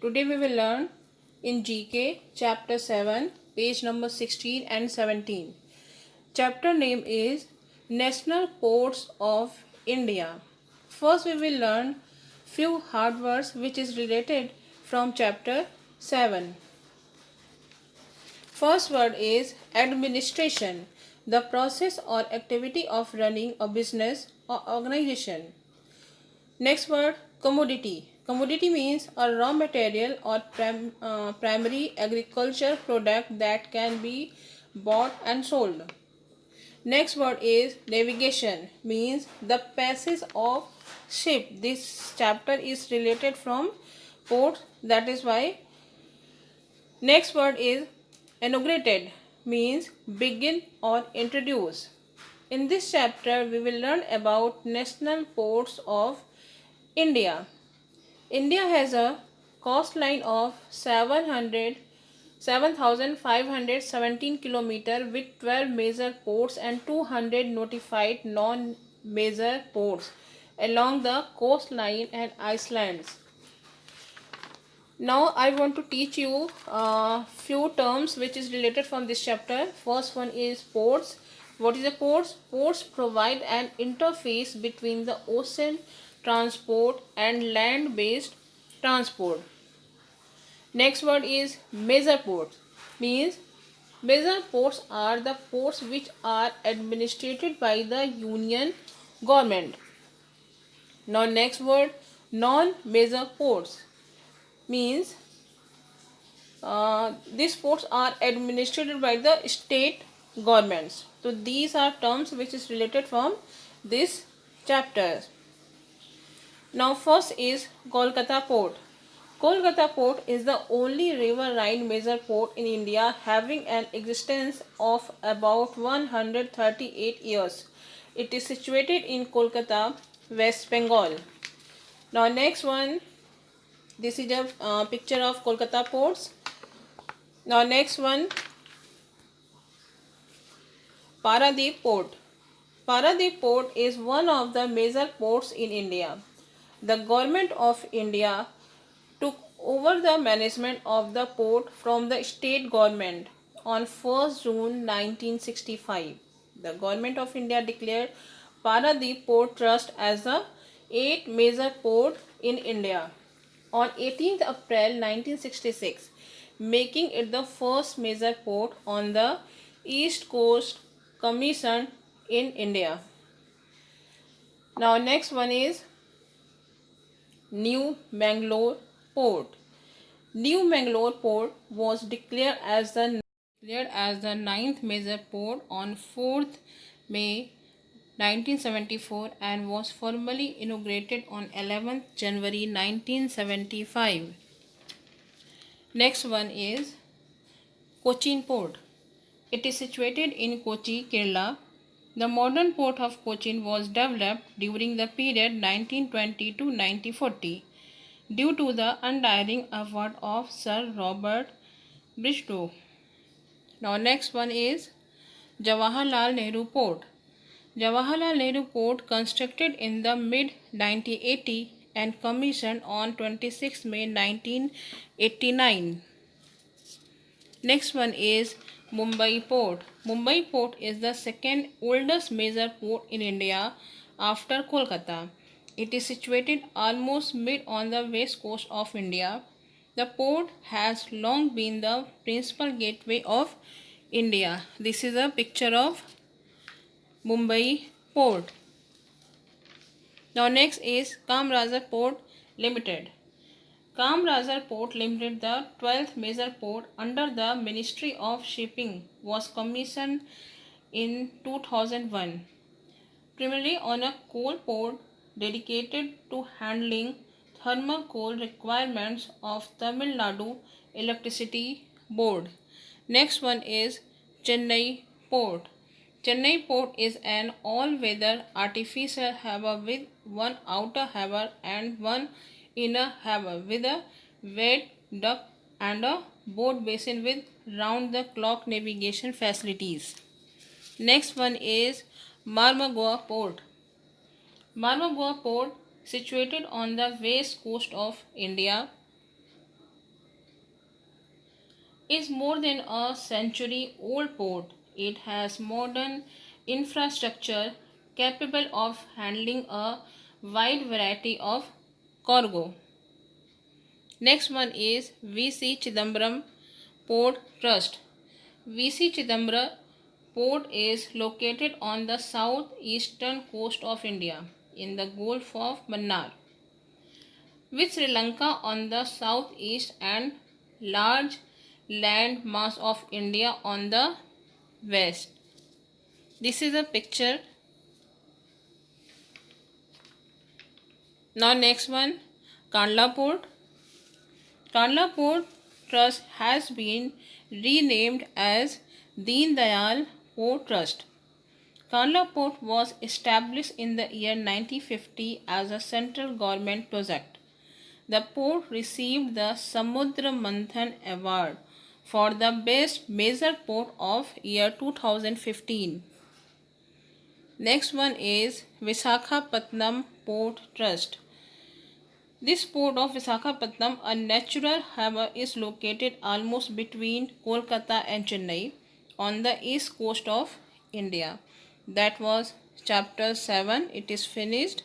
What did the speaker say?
Today we will learn in GK chapter 7 page number 16 and 17. Chapter name is National Ports of India. First we will learn few hard words which is related from chapter 7. First word is administration, the process or activity of running a business or organization. Next word, commodity. Commodity means a raw material or primary agriculture product that can be bought and sold. Next word is navigation, means the passage of ship. This chapter is related from ports, that is why. Next word is inaugurated, means begin or introduce. In this chapter we will learn about national ports of India. India has a coastline of 7,517 km with 12 major ports and 200 notified non-major ports along the coastline and islands. Now I want to teach you a few terms which is related from this chapter. First one is ports. What is a ports? Ports provide an interface between the ocean transport and land-based transport. Next word is major ports, means major ports are the ports which are administered by the union government. Now next word, non-major ports, means these ports are administered by the state governments. So these are terms which is related from this chapter. Now first is Kolkata Port. Kolkata Port is the only riverine major port in India having an existence of about 138 years. It is situated in Kolkata, West Bengal. Now next one, this is a picture of Kolkata ports. Now next one, Paradip Port. Paradip Port is one of the major ports in India. The government of India took over the management of the port from the state government on 1st June 1965. The government of India declared Paradip Port Trust as the 8th major port in India on 18th April 1966, making it the first major port on the East Coast commissioned in India. Now next one is New Mangalore Port. New Mangalore Port was declared as the ninth major port on 4th May 1974 and was formally inaugurated on 11th January 1975. Next one is Cochin Port. It is situated in Kochi, Kerala. The modern port of Cochin was developed during the period 1920 to 1940 due to the untiring effort of Sir Robert Bristow. Now next one is Jawaharlal Nehru Port. Jawaharlal Nehru Port, constructed in the mid 1980 and commissioned on 26 May 1989. Next one is Mumbai Port. Mumbai Port is the second oldest major port in India after Kolkata. It is situated almost mid on the west coast of India. The port has long been the principal gateway of India. This is a picture of Mumbai Port. Now next is Kamarajar Port Limited. Kamarajar Port Limited, the 12th major port under the Ministry of Shipping, was commissioned in 2001, primarily on a coal port dedicated to handling thermal coal requirements of Tamil Nadu Electricity Board. Next one is Chennai Port. Chennai Port is an all-weather artificial harbour with one outer harbour and one inner harbour with a wet dock and a boat basin with round-the-clock navigation facilities. Next one is Marmagua Port. Marmagua Port, situated on the west coast of India, is more than a century old port. It has modern infrastructure capable of handling a wide variety of cargo. Next one is VC Chidambaram Port Trust. VC Chidambaram Port is located on the southeastern coast of India in the Gulf of Mannar, with Sri Lanka on the southeast and large land mass of India on the west. This is a picture. Now next one, Kandla Port. Kandla Port Trust has been renamed as Deen Dayal Port Trust. Kandla Port was established in the year 1950 as a central government project. The port received the Samudra Manthan Award for the best major port of year 2015. Next one is Visakhapatnam Port Trust. This port of Visakhapatnam, a natural harbour, is located almost between Kolkata and Chennai on the east coast of India. That was chapter 7. It is finished.